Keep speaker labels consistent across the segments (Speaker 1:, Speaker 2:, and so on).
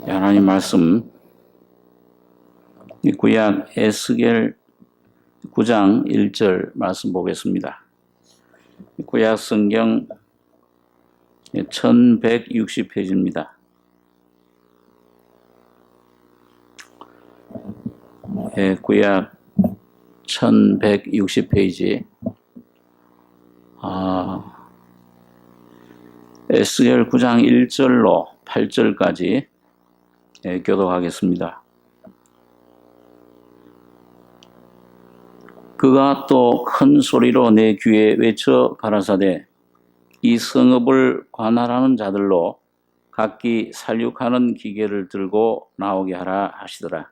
Speaker 1: 하나님 말씀 구약 에스겔 9장 1절 말씀 보겠습니다. 구약 성경 1160페이지입니다. 구약 1160페이지 에스겔 9장 1절로 8절까지 교독하겠습니다. 그가 또 큰 소리로 내 귀에 외쳐 가라사대 이 성읍을 관할하는 자들로 각기 살육하는 기계를 들고 나오게 하라 하시더라.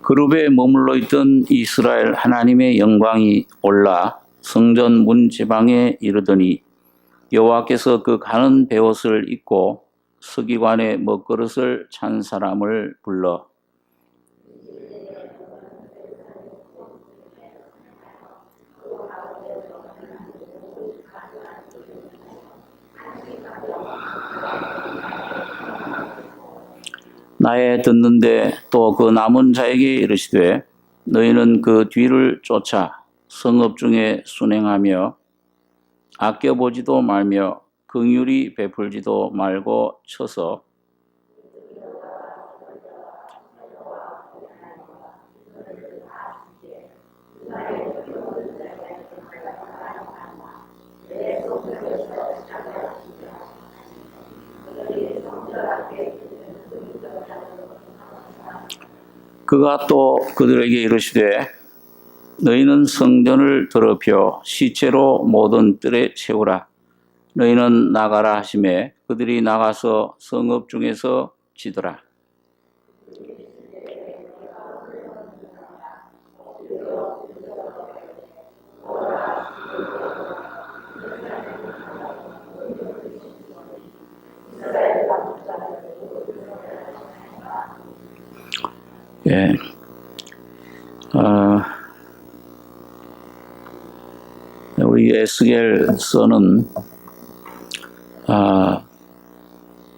Speaker 1: 그룹에 머물러 있던 이스라엘 하나님의 영광이 올라 성전 문 지방에 이르더니 여호와께서 그 가는 베옷을 입고 서기관의 먹그릇을 찬 사람을 불러 나의 듣는데 또 그 남은 자에게 이르시되 너희는 그 뒤를 쫓아 성읍 중에 순행하며 아껴보지도 말며 긍휼히 베풀지도 말고 쳐서 그가 또 그들에게 이르시되 너희는 성전을 더럽혀 시체로 모든 뜰에 채우라. 너희는 나가라 하시매 그들이 나가서 성읍 중에서 지더라. 예. 우리 에스겔서는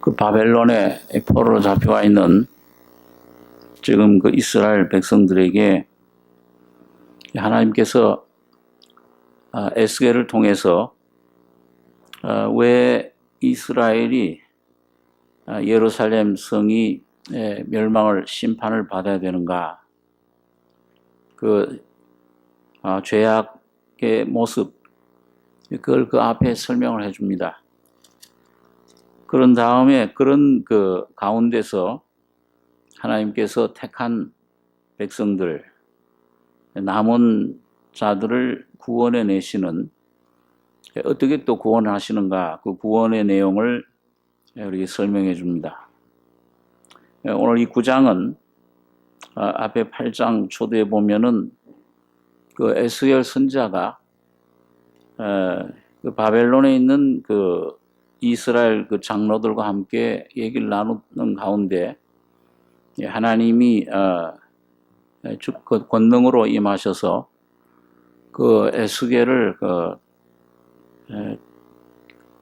Speaker 1: 그 바벨론의 포로로 잡혀와 있는 지금 그 이스라엘 백성들에게 하나님께서 에스겔을 통해서 왜 이스라엘이 예루살렘 성이 멸망을 심판을 받아야 되는가? 그 죄악의 모습 그걸 그 앞에 설명을 해줍니다. 그런 다음에 그런 그 가운데서 하나님께서 택한 백성들 남은 자들을 구원해 내시는 어떻게 또 구원하시는가? 그 구원의 내용을 우리에게 설명해 줍니다. 오늘 이 9장은 앞에 8장 초대에 보면은 그 에스겔 선지자가 그 바벨론에 있는 그 이스라엘 그 장로들과 함께 얘기를 나누는 가운데 하나님이 그 권능으로 임하셔서 그 에스겔을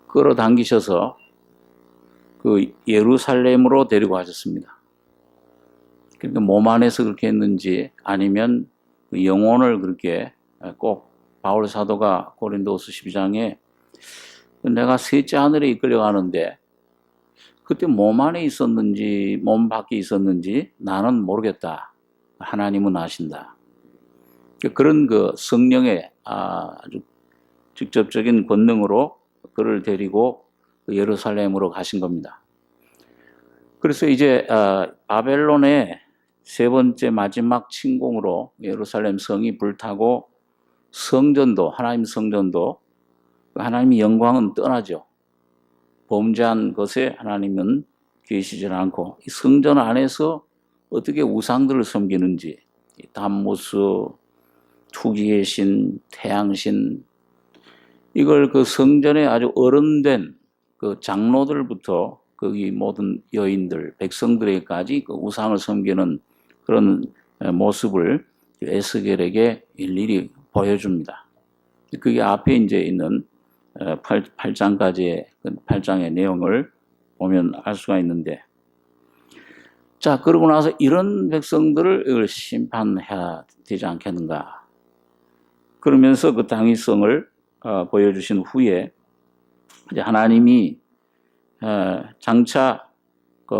Speaker 1: 끌어당기셔서 그 예루살렘으로 데리고 가셨습니다. 그러니까 몸 안에서 그렇게 했는지 아니면 그 영혼을 그렇게 꼭 바울 사도가 고린도후서 12장에 내가 셋째 하늘에 이끌려가는데 그때 몸 안에 있었는지 몸 밖에 있었는지 나는 모르겠다. 하나님은 아신다. 그런 그 성령의 아주 직접적인 권능으로 그를 데리고 예루살렘으로 가신 겁니다. 그래서 이제 바벨론의 세 번째 마지막 침공으로 예루살렘 성이 불타고 성전도 하나님 성전도 하나님의 영광은 떠나죠. 범죄한 것에 하나님은 계시질 않고 이 성전 안에서 어떻게 우상들을 섬기는지 담무스, 투기의 신, 태양신 이걸 그 성전에 아주 어른된 그 장로들부터 거기 모든 여인들, 백성들에게까지 그 우상을 섬기는 그런 모습을 에스겔에게 일일이 보여줍니다. 그게 앞에 이제 있는 8장까지의 8장의 내용을 보면 알 수가 있는데, 자, 그러고 나서 이런 백성들을 심판해야 되지 않겠는가. 그러면서 그 당위성을 보여주신 후에 이제 하나님이 장차 그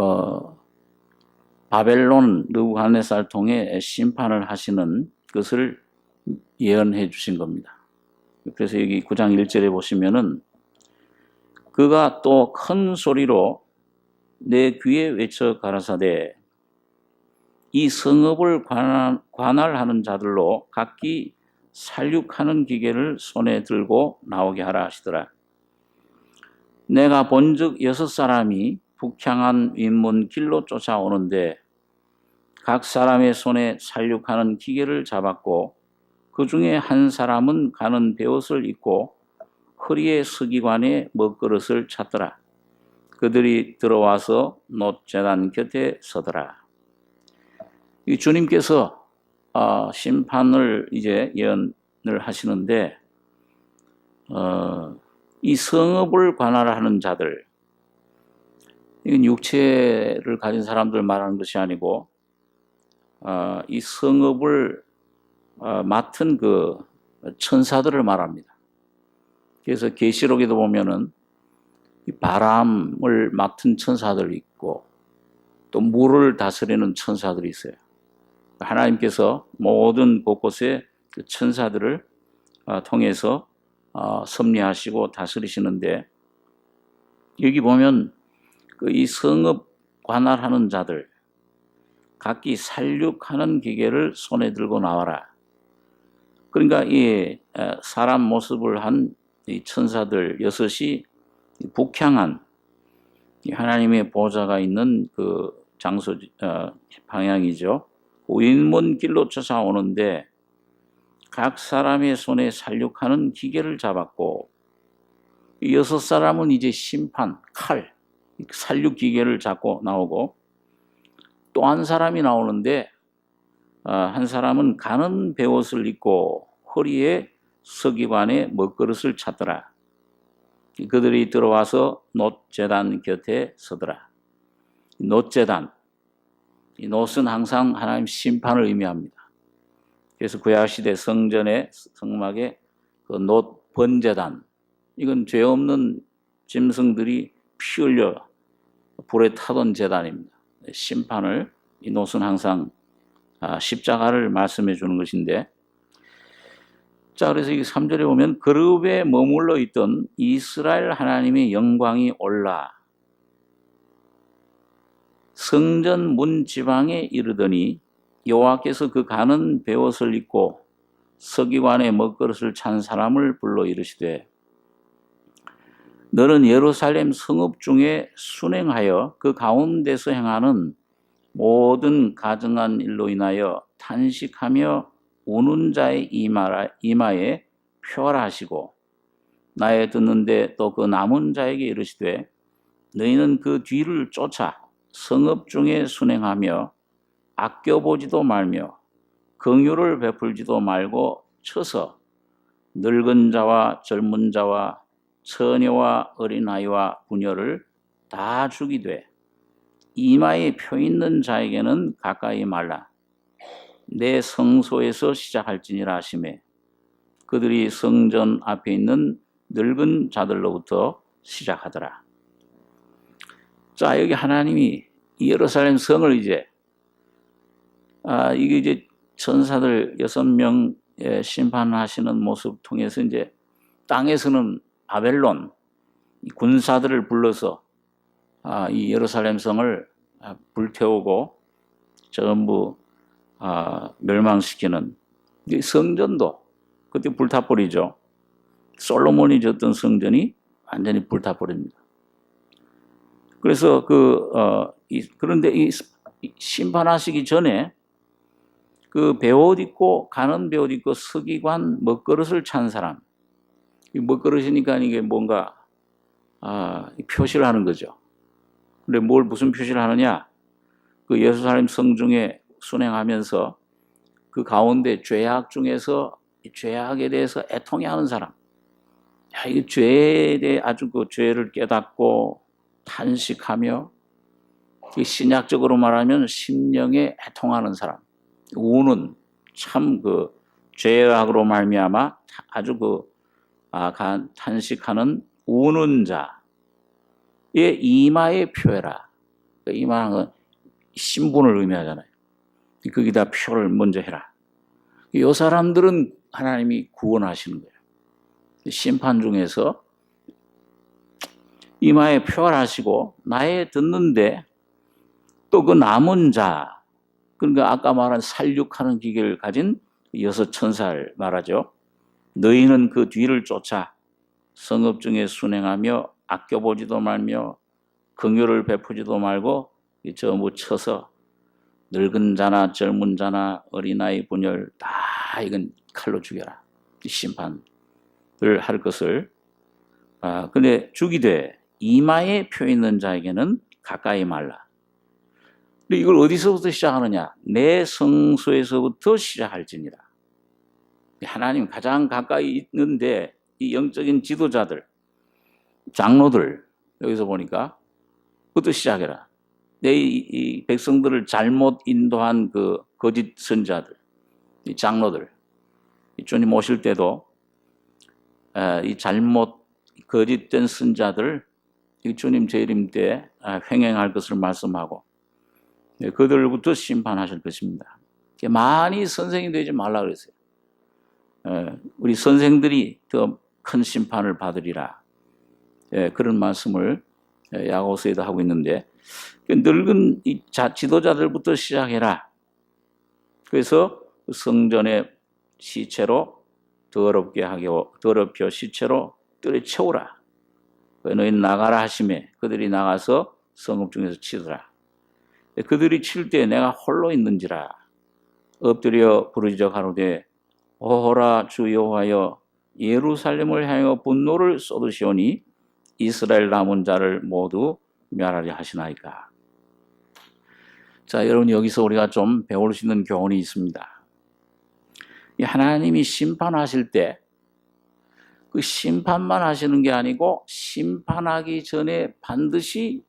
Speaker 1: 바벨론 느부갓네살 통해 심판을 하시는 것을 예언해 주신 겁니다. 그래서 여기 9장 1절에 보시면은 그가 또 큰 소리로 내 귀에 외쳐 가라사대 이 성읍을 관할하는 자들로 각기 살육하는 기계를 손에 들고 나오게 하라 하시더라. 내가 본즉 6사람이 북향한 윗문 길로 쫓아오는데 각 사람의 손에 살육하는 기계를 잡았고 그 중에 한 사람은 가는 베옷을 입고 허리에 서기관의 먹그릇을 찼더라. 그들이 들어와서 놋제단 곁에 서더라. 이 주님께서 심판을 이제 예언을 하시는데 이 성읍을 관할하는 자들, 이건 육체를 가진 사람들 말하는 것이 아니고 이 성읍을 맡은 그 천사들을 말합니다. 그래서 계시록에도 보면은 이 바람을 맡은 천사들이 있고 또 물을 다스리는 천사들이 있어요. 하나님께서 모든 곳곳에 그 천사들을 통해서 섭리하시고 다스리시는데 여기 보면 이 성읍 관할하는 자들 각기 살육하는 기계를 손에 들고 나와라. 그러니까 이 사람 모습을 한 이 천사들 6이 북향한 하나님의 보좌가 있는 그 장소 방향이죠. 윗문 길로 쫓아오는데 각 사람의 손에 살육하는 기계를 잡았고 이 6사람은 이제 심판, 칼, 살육 기계를 잡고 나오고 또 한 사람이 나오는데 한 사람은 가는 베옷을 입고 허리에 서기관의 먹그릇을 찼더라. 그들이 들어와서 놋제단 곁에 서더라. 놋제단, 이 놋은 항상 하나님 심판을 의미합니다. 그래서 구약시대 성전의 성막에 그 놋 번제단, 이건 죄 없는 짐승들이 피 흘려 불에 타던 제단입니다. 심판을, 이 놋은 항상 십자가를 말씀해 주는 것인데, 자, 그래서 이 3절에 보면 그룹에 머물러 있던 이스라엘 하나님의 영광이 올라 성전 문 지방에 이르더니 여호와께서 그 가는 베옷을 입고 서기관의 먹그릇을 찬 사람을 불러 이르시되 너는 예루살렘 성읍 중에 순행하여 그 가운데서 행하는 모든 가증한 일로 인하여 탄식하며 우는 자의 이마에 표하시고 나의 듣는데 또 그 남은 자에게 이르시되 너희는 그 뒤를 쫓아 성읍 중에 순행하며 아껴보지도 말며 긍휼을 베풀지도 말고 쳐서 늙은 자와 젊은 자와 처녀와 어린아이와 부녀를 다 죽이되 이마에 표 있는 자에게는 가까이 말라. 내 성소에서 시작할지니라 하시매 그들이 성전 앞에 있는 늙은 자들로부터 시작하더라. 자, 여기 하나님이 예루살렘 성을 이게 이제 천사들 6명의 심판하시는 모습 통해서 이제 땅에서는 바벨론 군사들을 불러서 이 예루살렘 성을 불태우고 전부 멸망시키는 성전도 그때 불타버리죠. 솔로몬이 졌던 성전이 완전히 불타버립니다. 그래서 그런데 이 심판하시기 전에 그 베옷 입고 가는 베옷 입고 서기관 먹그릇을 찬 사람 먹그릇이니까 이게 뭔가 표시를 하는 거죠. 근데 무슨 표시를 하느냐? 그 예루살렘 성중에 순행하면서 그 가운데 죄악 중에서 이 죄악에 대해서 애통해하는 사람, 이 죄에 대해 아주 그 죄를 깨닫고 탄식하며 신약적으로 말하면 심령에 애통하는 사람, 우는 참 그 죄악으로 말미암아 아주 탄식하는 우는 자의 이마에 표해라. 이마는 건 신분을 의미하잖아요. 거기다 표를 먼저 해라. 이 사람들은 하나님이 구원하시는 거예요. 심판 중에서 이마에 표를 하시고 나의 듣는데 또 그 남은 자, 그러니까 아까 말한 살육하는 기계를 가진 6 천사를 말하죠. 너희는 그 뒤를 쫓아 성읍 중에 순행하며 아껴보지도 말며 긍휼을 베푸지도 말고 전부 쳐서 늙은 자나 젊은 자나 어린아이 분열 다 이건 칼로 죽여라. 심판을 할 것을. 근데 죽이되 이마에 표 있는 자에게는 가까이 말라. 근데 이걸 어디서부터 시작하느냐? 내 성소에서부터 시작할지니라. 하나님 가장 가까이 있는데 이 영적인 지도자들, 장로들, 여기서 보니까 그것도 시작해라. 이 백성들을 잘못 인도한 그 거짓 선자들, 이 장로들, 주님 오실 때도 이 잘못 거짓된 선자들 이 주님 재림 때 횡행할 것을 말씀하고 그들부터 심판하실 것입니다. 많이 선생이 되지 말라 그랬어요. 우리 선생들이 더 큰 심판을 받으리라. 그런 말씀을 야고보서에도 하고 있는데 늙은 이 지도자들부터 시작해라. 그래서 성전의 시체로 더럽혀 시체로 뜰에 채우라. 너희 나가라 하시매 그들이 나가서 성읍 중에서 치더라. 그들이 칠 때 내가 홀로 있는지라 엎드려 부르짖어 가로되 오호라 주 여호와여 예루살렘을 향하여 분노를 쏟으시오니 이스라엘 남은 자를 모두 멸하려 하시나이까. 자, 여러분 여기서 우리가 좀 배울 수 있는 교훈이 있습니다. 하나님이 심판하실 때 그 심판만 하시는 게 아니고 심판하기 전에 반드시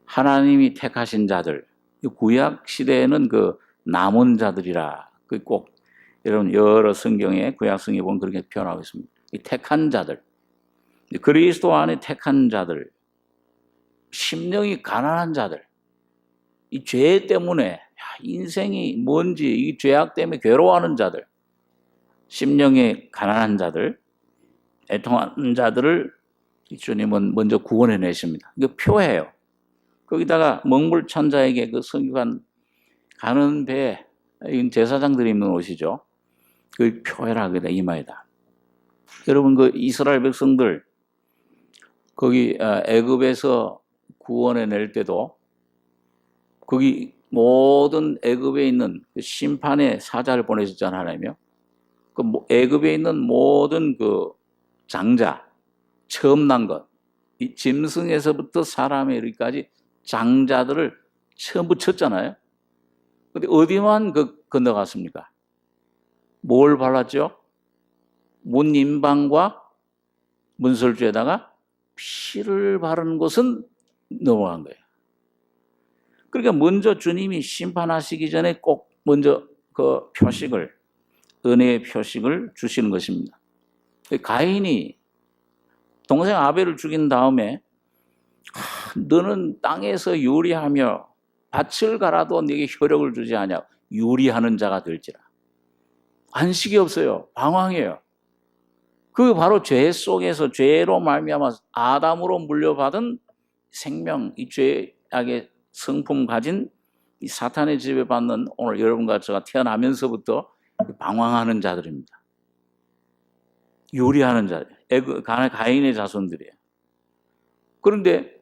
Speaker 1: 하나님이 택하신 자들, 구약 시대에는 그 남은 자들이라 꼭 여러분 여러 성경에 구약 성경에 보면 그렇게 표현하고 있습니다. 이 택한 자들, 그리스도 안에 택한 자들, 심령이 가난한 자들, 이 죄 때문에 인생이 뭔지 이 죄악 때문에 괴로워하는 자들, 심령이 가난한 자들, 애통하는 자들을 주님은 먼저 구원해 내십니다. 이거 표해요. 거기다가 먹물찬 자에게 그 성육한 가는 배, 제사장들이 입는 옷이죠. 그 표해라 그다 이마에다. 여러분 그 이스라엘 백성들 거기 애굽에서 구원해 낼 때도 거기 모든 애굽에 있는 그 심판의 사자를 보내셨잖아요, 하나님이요. 그 애굽에 있는 모든 그 장자, 처음 난 것, 이 짐승에서부터 사람에 이르기까지 장자들을 처음 쳤잖아요. 근데 어디만 건너갔습니까? 뭘 발랐죠? 문인방과 문설주에다가 피를 바르는 곳은 넘어간 거예요. 그러니까 먼저 주님이 심판하시기 전에 꼭 먼저 그 표식을, 은혜의 표식을 주시는 것입니다. 가인이 동생 아벨을 죽인 다음에 너는 땅에서 유리하며 밭을 갈아도 네게 효력을 주지 않냐. 유리하는 자가 될지라. 안식이 없어요. 방황해요. 그 바로 죄 속에서 죄로 말미암아 아담으로 물려받은 생명, 이 죄악의 성품 가진 이 사탄의 지배받는 오늘 여러분과 제가 태어나면서부터 방황하는 자들입니다. 유리하는 자들, 가인의 자손들이에요. 그런데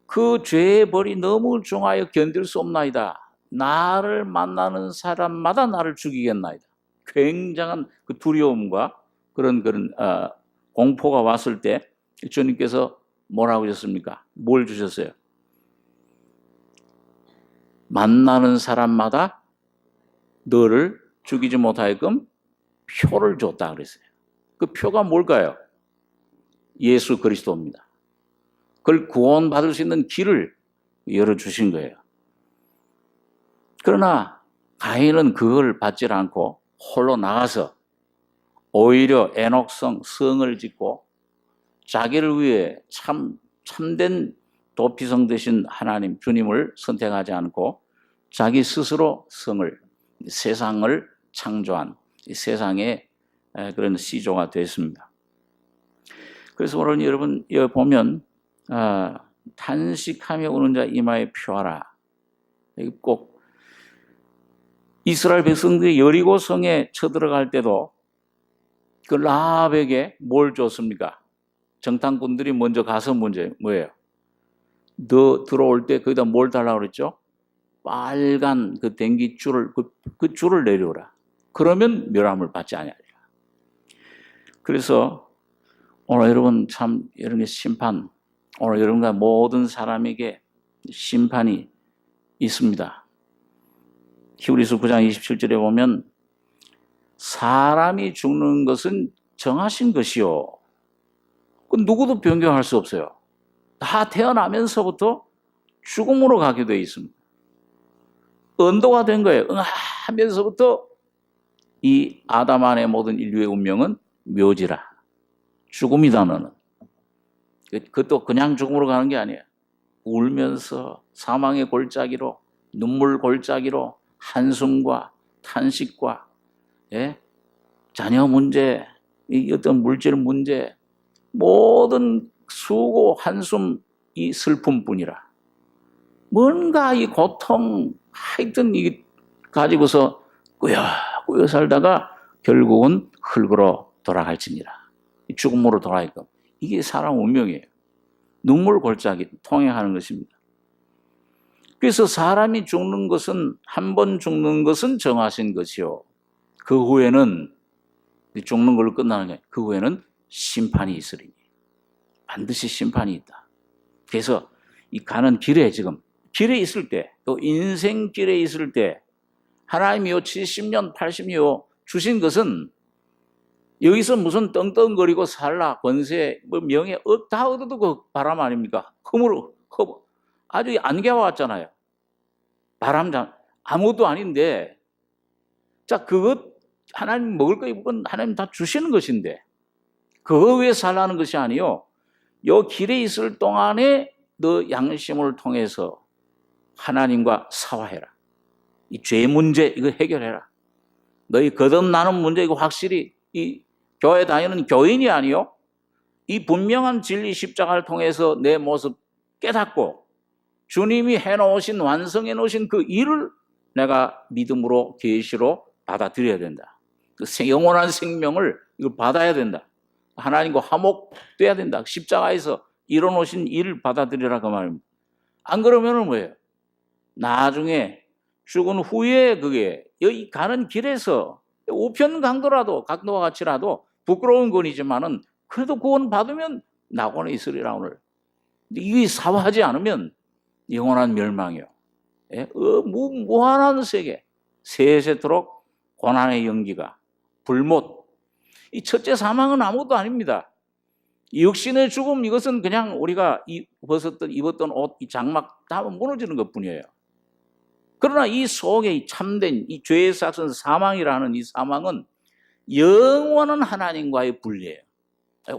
Speaker 1: 그 죄의 벌이 너무 중하여 견딜 수 없나이다. 나를 만나는 사람마다 나를 죽이겠나이다. 굉장한 그 두려움과 그런 공포가 왔을 때 주님께서 뭐라고 하셨습니까? 뭘 주셨어요? 만나는 사람마다 너를 죽이지 못하게끔 표를 줬다 그랬어요. 그 표가 뭘까요? 예수 그리스도입니다. 그걸 구원받을 수 있는 길을 열어주신 거예요. 그러나 가인은 그걸 받지 않고 홀로 나가서 오히려 에녹성 성을 짓고 자기를 위해 참된 도피성 되신 하나님 주님을 선택하지 않고 자기 스스로 세상을 창조한 세상의 그런 시조가 됐습니다. 그래서 오늘 여러분 여기 보면 탄식하며 우는 자 이마에 표하라. 꼭 이스라엘 백성들이 여리고 성에 쳐들어갈 때도 그 라합에게 뭘 줬습니까? 정탐꾼들이 먼저 가서 뭐예요? 너 들어올 때 거기다 뭘 달라고 그랬죠? 빨간 그 댕기줄을 그 줄을 내려오라. 그러면 멸함을 받지 아니하리라. 그래서 오늘 여러분 참 이런 게 심판, 오늘 여러분과 모든 사람에게 심판이 있습니다. 히브리서 9장 27절에 보면 사람이 죽는 것은 정하신 것이요. 그 누구도 변경할 수 없어요. 다 태어나면서부터 죽음으로 가게 되어 있습니다. 언도가 된 거예요. 하면서부터 이 아담 안의 모든 인류의 운명은 묘지라. 죽음이다 너는. 그것도 그냥 죽음으로 가는 게 아니에요. 울면서 사망의 골짜기로, 눈물 골짜기로 한숨과 탄식과 자녀 문제, 어떤 물질 문제, 모든 수고, 한숨, 이 슬픔뿐이라. 뭔가 이 고통, 하여튼 이 가지고서 꾸역꾸역 살다가 결국은 흙으로 돌아갈지니라. 죽음으로 돌아갈까. 이게 사람 운명이에요. 눈물 골짜기 통행하는 것입니다. 그래서 사람이 죽는 것은 한 번 죽는 것은 정하신 것이요. 그 후에는 죽는 걸로 끝나는 거예요. 그 후에는 심판이 있으리니. 반드시 심판이 있다. 그래서 이 가는 길에 지금 길에 있을 때, 또 인생 길에 있을 때 하나님이 70년, 80년 주신 것은 여기서 무슨 떵떵거리고 살라, 권세, 명예 다 얻어도 그 바람 아닙니까? 아주 안개와 같잖아요. 바람장 아무것도 아닌데, 자 그것 하나님 먹을 거 입을 건 하나님 다 주시는 것인데 그거 위해 살라는 것이 아니요. 요 길에 있을 동안에 너 양심을 통해서 하나님과 사화해라. 이 죄 문제 이거 해결해라. 너희 거듭나는 문제 이거 확실히 이 교회 다니는 교인이 아니요. 이 분명한 진리 십자가를 통해서 내 모습 깨닫고 주님이 해놓으신 완성해 놓으신 그 일을 내가 믿음으로 계시로 받아들여야 된다. 그 영원한 생명을 이걸 받아야 된다. 하나님과 화목돼야 된다. 십자가에서 이뤄놓으신 일을 받아들이라 그 말입니다. 안 그러면은 뭐예요? 나중에 죽은 후에 그게 여기 가는 길에서 우편 강도라도 각도와 같이라도 부끄러운 건이지만은 그래도 구원 받으면 낙원에 있으리라 오늘. 이게 사화하지 않으면 영원한 멸망이요. 무한한 세계, 세세토록 고난의 연기가 불못. 이 첫째 사망은 아무것도 아닙니다. 육신의 죽음 이것은 그냥 우리가 입었던 옷, 이 장막 다 무너지는 것뿐이에요. 그러나 이 속에 이 참된 이 죄의 삭선 사망이라는 이 사망은 영원한 하나님과의 분리예요.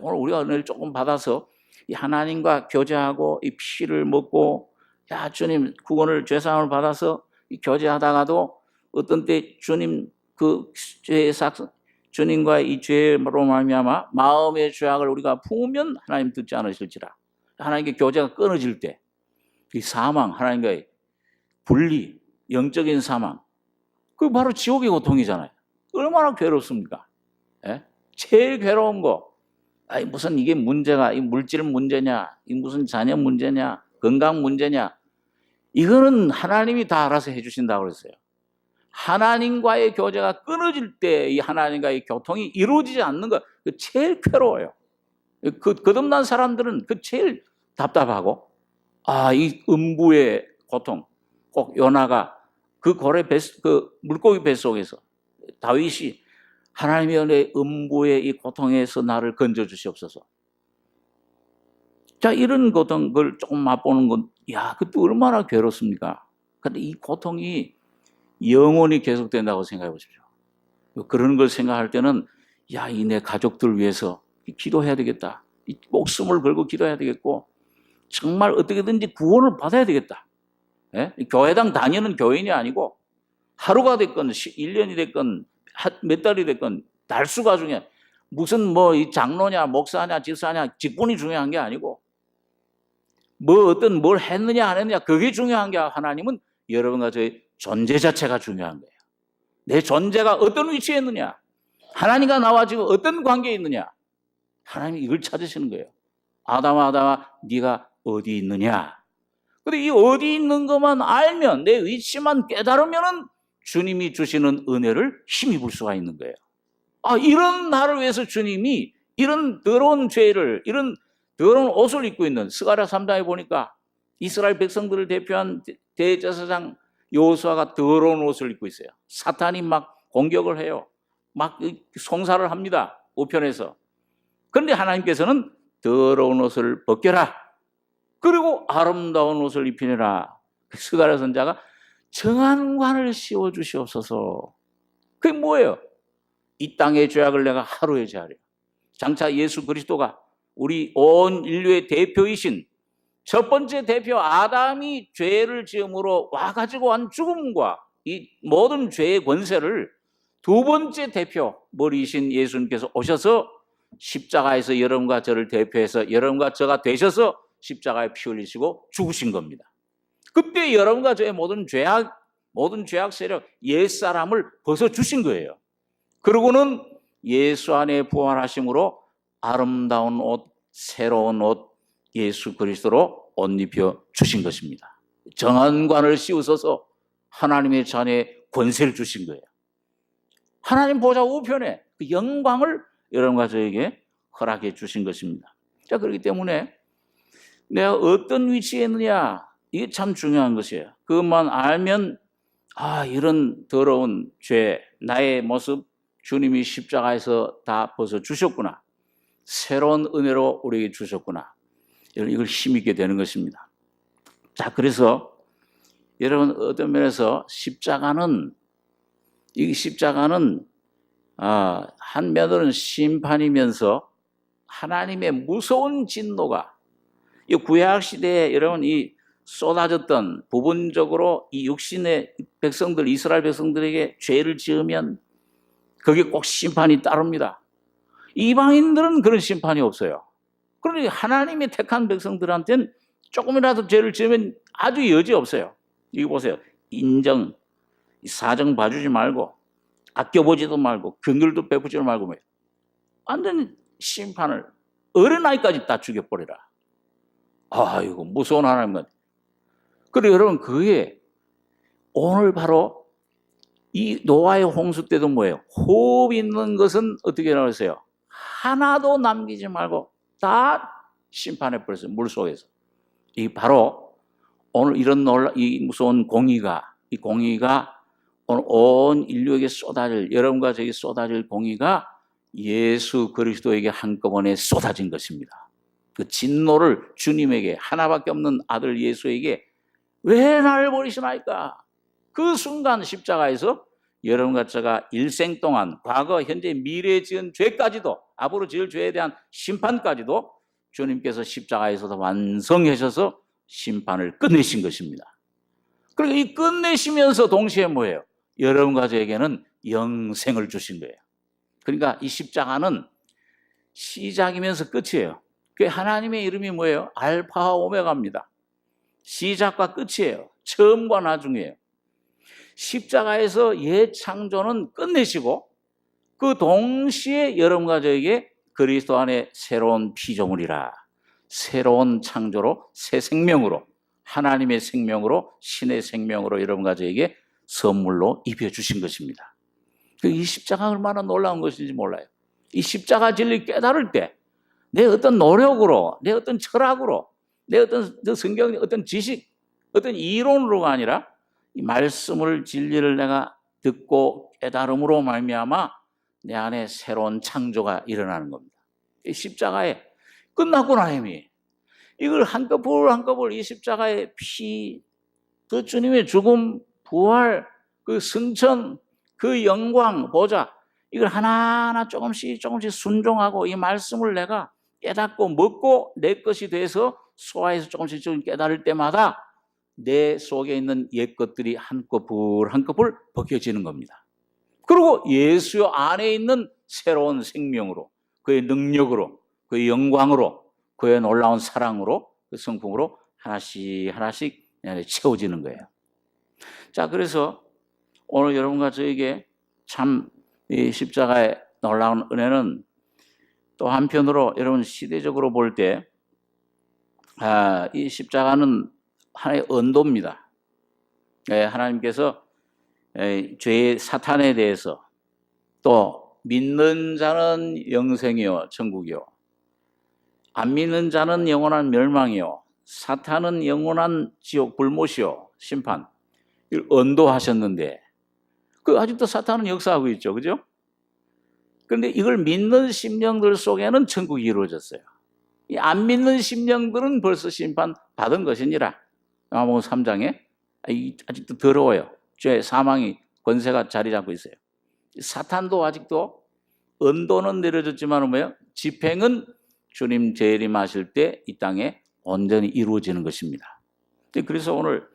Speaker 1: 오늘 우리가 은혜를 조금 받아서 이 하나님과 교제하고 이 피를 먹고 야 주님 구원을 죄사함을 받아서 이 교제하다가도 어떤 때 주님 그 죄의 삭선 주님과의 이 죄로 말미암아 마음의 죄악을 우리가 품으면 하나님 듣지 않으실지라. 하나님께 교제가 끊어질 때 이 사망 하나님과의 분리 영적인 사망 그게 바로 지옥의 고통이잖아요. 얼마나 괴롭습니까? 제일 괴로운 거 무슨 이게 문제가 이 물질 문제냐 이 무슨 자녀 문제냐 건강 문제냐 이거는 하나님이 다 알아서 해주신다고 그랬어요. 하나님과의 교제가 끊어질 때 이 하나님과의 교통이 이루어지지 않는 거 제일 괴로워요. 거듭난 사람들은 그 제일 답답하고, 이 음부의 고통. 꼭 요나가 그 그 물고기 뱃속에서 다윗이 하나님의 은혜 음부의 이 고통에서 나를 건져 주시옵소서. 자, 이런 고통을 조금 맛보는 건, 그것도 얼마나 괴롭습니까? 근데 이 고통이 영원히 계속된다고 생각해 보십시오. 그런 걸 생각할 때는, 이 내 가족들 위해서 기도해야 되겠다. 이 목숨을 걸고 기도해야 되겠고, 정말 어떻게든지 구원을 받아야 되겠다. 예? 교회당 다니는 교인이 아니고, 하루가 됐건, 1년이 됐건, 몇 달이 됐건, 달수가 중요해. 무슨 이 장로냐, 목사냐, 집사냐, 직분이 중요한 게 아니고, 뭘 했느냐, 안 했느냐, 그게 중요한 게 하나님은 여러분과 저의 존재 자체가 중요한 거예요. 내 존재가 어떤 위치에 있느냐, 하나님과 나와 지금 어떤 관계에 있느냐, 하나님이 이걸 찾으시는 거예요. 아담아, 네가 어디 있느냐. 근데 이 어디 있는 것만 알면, 내 위치만 깨달으면은 주님이 주시는 은혜를 힘입을 수가 있는 거예요. 이런 나를 위해서 주님이 이런 더러운 죄를, 이런 더러운 옷을 입고 있는, 스가랴 3장에 보니까 이스라엘 백성들을 대표한 대제사장 여호수아가 더러운 옷을 입고 있어요. 사탄이 막 공격을 해요. 막 송사를 합니다. 우편에서. 그런데 하나님께서는 더러운 옷을 벗겨라. 그리고 아름다운 옷을 입히라. 스가랴 선자가 정한 관을 씌워 주시옵소서. 그게 뭐예요? 이 땅의 죄악을 내가 하루에 제하려. 장차 예수 그리스도가 우리 온 인류의 대표이신 첫 번째 대표 아담이 죄를 지음으로 와가지고 한 죽음과 이 모든 죄의 권세를 두 번째 대표 머리이신 예수님께서 오셔서 십자가에서 여러분과 저를 대표해서 여러분과 저가 되셔서 십자가에 피 흘리시고 죽으신 겁니다. 그때 여러분과 저의 모든 죄악 세력, 옛사람을 벗어주신 거예요. 그러고는 예수 안에 부활하심으로 아름다운 옷, 새로운 옷, 예수 그리스도로 옷 입혀 주신 것입니다. 정한 관을 씌우셔서 하나님의 자녀의 권세를 주신 거예요. 하나님 보좌 우편에 그 영광을 여러분과 저에게 허락해 주신 것입니다. 자, 그렇기 때문에 내가 어떤 위치에 있느냐, 이게 참 중요한 것이에요. 그것만 알면, 이런 더러운 죄, 나의 모습 주님이 십자가에서 다 벗어주셨구나. 새로운 은혜로 우리에게 주셨구나. 이걸 힘있게 되는 것입니다. 자, 그래서 여러분 어떤 면에서 십자가는 한 면으로는 심판이면서 하나님의 무서운 진노가 이 구약 시대에 여러분 이 쏟아졌던 부분적으로 이 육신의 백성들, 이스라엘 백성들에게 죄를 지으면 거기에 꼭 심판이 따릅니다. 이방인들은 그런 심판이 없어요. 그런데 하나님의 택한 백성들한테는 조금이라도 죄를 지으면 아주 여지 없어요. 이거 보세요. 인정, 사정 봐주지 말고, 아껴보지도 말고, 긍휼도 베푸지도 말고, 완전 심판을 어린아이까지 다 죽여버리라. 이거 무서운 하나님 같아. 그리고 여러분, 그게 오늘 바로 이 노아의 홍수 때도 뭐예요? 호흡 있는 것은 어떻게 나왔어요? 하나도 남기지 말고 다 심판해버렸어요. 물속에서. 이 바로 오늘 이런 이 무서운 공의가 오늘 온 인류에게 쏟아질, 여러분과 저에게 쏟아질 공의가 예수 그리스도에게 한꺼번에 쏟아진 것입니다. 그 진노를 주님에게, 하나밖에 없는 아들 예수에게 왜 나를 버리시나이까? 그 순간 십자가에서 여러분과 제가 일생 동안 과거, 현재, 미래에 지은 죄까지도, 앞으로 지을 죄에 대한 심판까지도 주님께서 십자가에서도 완성하셔서 심판을 끝내신 것입니다. 그리고 이 끝내시면서 동시에 뭐예요? 여러분과 저에게는 영생을 주신 거예요. 그러니까 이 십자가는 시작이면서 끝이에요. 그 하나님의 이름이 뭐예요? 알파와 오메가입니다. 시작과 끝이에요. 처음과 나중이에요. 십자가에서 옛 창조는 끝내시고 그 동시에 여러분과 저에게 그리스도 안에 새로운 피조물이라, 새로운 창조로, 새 생명으로, 하나님의 생명으로, 신의 생명으로 여러분과 저에게 선물로 입혀주신 것입니다. 이 십자가가 얼마나 놀라운 것인지 몰라요. 이 십자가 진리를 깨달을 때 내 어떤 노력으로, 내 어떤 철학으로, 내 어떤 성경, 어떤 지식, 어떤 이론으로가 아니라 이 말씀을 진리를 내가 듣고 깨달음으로 말미암아 내 안에 새로운 창조가 일어나는 겁니다. 이 십자가에 끝났구나 이미. 이걸 한꺼풀 한꺼풀 이 십자가의 피, 그 주님의 죽음, 부활, 그 승천, 그 영광, 보좌, 이걸 하나하나 조금씩 순종하고 이 말씀을 내가 깨닫고 먹고 내 것이 돼서 소화해서 조금씩 깨달을 때마다 내 속에 있는 옛 것들이 한꺼풀 한꺼풀 벗겨지는 겁니다. 그리고 예수 안에 있는 새로운 생명으로, 그의 능력으로, 그의 영광으로, 그의 놀라운 사랑으로, 그 성품으로 하나씩 하나씩 채워지는 거예요. 자, 그래서 오늘 여러분과 저에게 참 이 십자가의 놀라운 은혜는 또 한편으로 여러분 시대적으로 볼 때 이 십자가는 하나의 언도입니다. 하나님께서 죄의 사탄에 대해서 또 믿는 자는 영생이요 천국이요, 안 믿는 자는 영원한 멸망이요, 사탄은 영원한 지옥 불못이요 심판, 이걸 언도하셨는데 아직도 사탄은 역사하고 있죠. 그죠? 그런데 이걸 믿는 심령들 속에는 천국이 이루어졌어요. 안 믿는 심령들은 벌써 심판 받은 것이니라. 마가복음 3장에 아직도 더러워요. 죄, 사망이 권세가 자리 잡고 있어요. 사탄도 아직도 언도는 내려졌지만 뭐예요? 집행은 주님 재림하실 때 이 땅에 온전히 이루어지는 것입니다. 그래서 오늘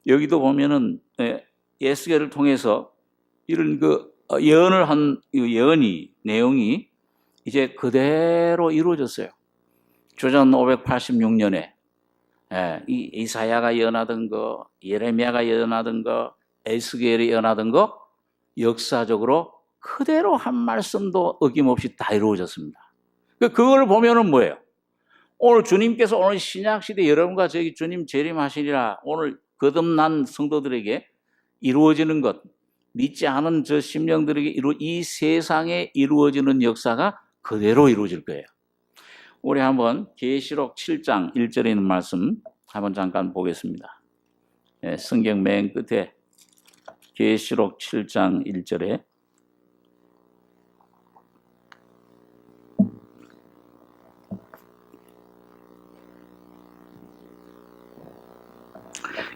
Speaker 1: 여기도 보면은 예수계를 통해서 이런 예언을 한 내용이 이제 그대로 이루어졌어요. 주전 586년에 이 이사야가 예언하던 거, 예레미야가 예언하던 거, 에스겔이 예언하던 거 역사적으로 그대로 한 말씀도 어김없이 다 이루어졌습니다. 그걸 보면은 뭐예요? 오늘 주님께서 오늘 신약시대 여러분과 저희 주님 재림하시리라, 오늘 거듭난 성도들에게 이루어지는 것, 믿지 않은 저 심령들에게 이 세상에 이루어지는 역사가 그대로 이루어질 거예요. 우리 한번 계시록 7장 1절에 있는 말씀 한번 잠깐 보겠습니다. 성경 맨 끝에 계시록 7장 1절에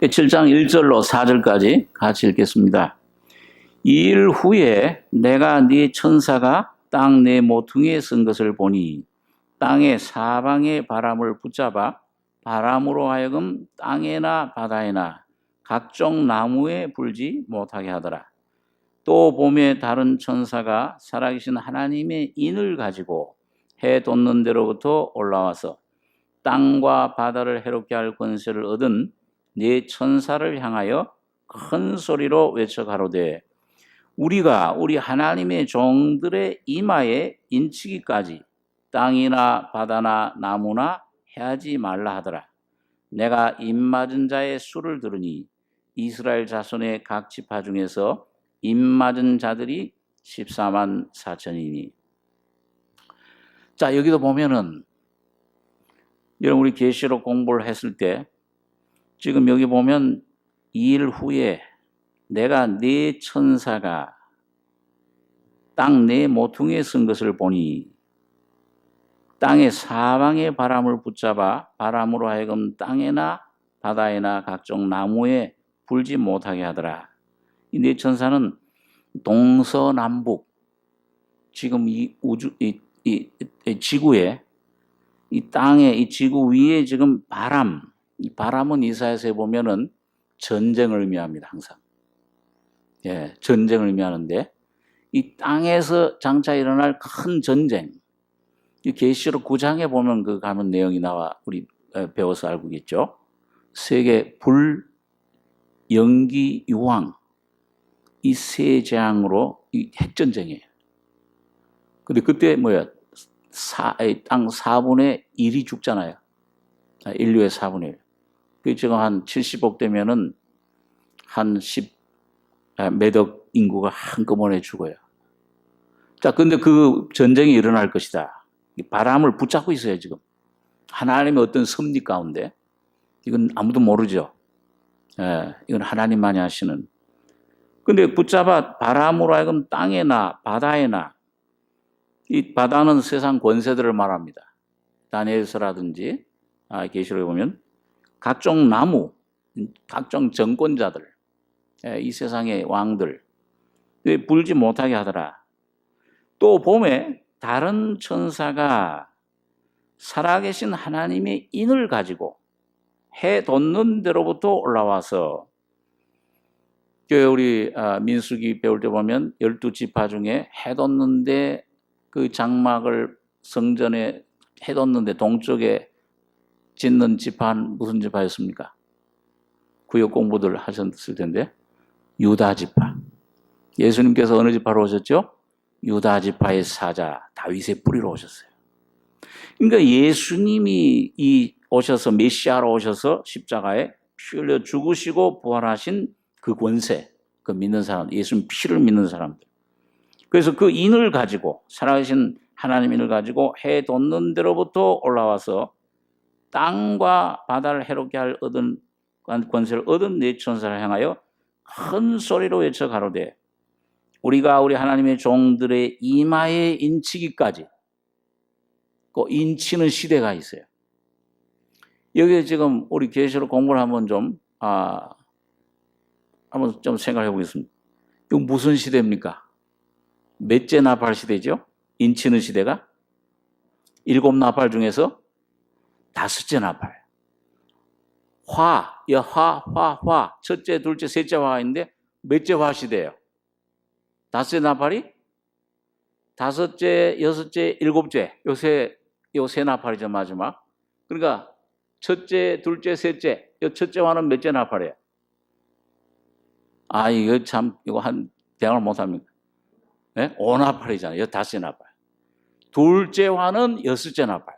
Speaker 1: (7장 1절로 4절까지) 같이 읽겠습니다. 이 일 후에 내가 네 천사가 땅 네 모퉁이에 쓴 것을 보니 땅의 사방의 바람을 붙잡아 바람으로 하여금 땅에나 바다에나 각종 나무에 불지 못하게 하더라. 또 봄에 다른 천사가 살아계신 하나님의 인을 가지고 해 돋는 데로부터 올라와서 땅과 바다를 해롭게 할 권세를 얻은 네 천사를 향하여 큰 소리로 외쳐 가로되 우리가 우리 하나님의 종들의 이마에 인치기까지 땅이나 바다나 나무나 해하지 말라 하더라. 내가 입맞은 자의 수를 들으니 이스라엘 자손의 각 지파 중에서 입맞은 자들이 14만 4천이니. 자, 여기도 보면은 여러분 우리 계시록 공부를 했을 때 지금 여기 보면 이 일 후에 내가 네 천사가 땅 네 모퉁이에 쓴 것을 보니 땅의 사방의 바람을 붙잡아 바람으로 하여금 땅에나 바다에나 각종 나무에 불지 못하게 하더라. 이 네 천사는 동서남북 지금 이 지구에 이 땅에 이 지구 위에 지금 이 바람은 이사야서에 보면은 전쟁을 의미합니다. 항상. 전쟁을 의미하는데 이 땅에서 장차 일어날 큰 전쟁, 이 계시록 9장에 보면 그 가면 내용이 나와 우리 배워서 알고 있겠죠. 세계 불, 연기, 유황 이 세 재앙으로 이 핵전쟁이에요. 근데 그때 땅 4분의 1이 죽잖아요. 인류의 4분의 1. 그 지금 한 70억 되면은 한 매덕 인구가 한꺼번에 죽어요. 자, 근데 그 전쟁이 일어날 것이다. 바람을 붙잡고 있어요, 지금. 하나님의 어떤 섭리 가운데. 이건 아무도 모르죠. 이건 하나님만이 하시는. 근데 붙잡아 바람으로 하여금 땅에나 바다에나, 이 바다는 세상 권세들을 말합니다. 다니엘서라든지 계시록에 보면 각종 나무, 각종 정권자들, 이 세상의 왕들 불지 못하게 하더라. 또 봄에 다른 천사가 살아계신 하나님의 인을 가지고 해 돋는 데로부터 올라와서, 우리 민수기 배울 때 보면 12지파 중에 해 돋는데 그 장막을 성전에 해 돋는데 동쪽에 짓는 지파는 무슨 지파였습니까? 구역 공부들 하셨을 텐데 유다 지파. 예수님께서 어느 지파로 오셨죠? 유다 지파의 사자 다윗의 뿌리로 오셨어요. 그러니까 예수님이 오셔서 메시아로 오셔서 십자가에 피 흘려 죽으시고 부활하신 그 권세, 그 믿는 사람, 예수님 피를 믿는 사람들. 그래서 그 인을 가지고, 살아계신 하나님 인을 가지고 해 돋는 데로부터 올라와서 땅과 바다를 해롭게 할 권세를 얻은 네 천사를 향하여 큰 소리로 외쳐 가로되, 우리가 우리 하나님의 종들의 이마에 인치기까지. 그 인치는 시대가 있어요. 여기에 지금 우리 계시록 공부를 한번 좀 생각해 보겠습니다. 이거 무슨 시대입니까? 몇째 나팔 시대죠? 인치는 시대가 7나팔 중에서 5째 나팔. 화, 첫째, 둘째, 셋째 화가 있는데 몇째 화 시대예요? 5째 나팔이 5째, 6째, 7째, 요 세 나팔이죠, 마지막. 그러니까 첫째, 둘째, 셋째, 요 첫째 화는 몇째 나팔이에요? 이거 한 대응을 못합니까? 네? 5나팔이잖아요. 5째 나팔. 둘째 화는 6째 나팔.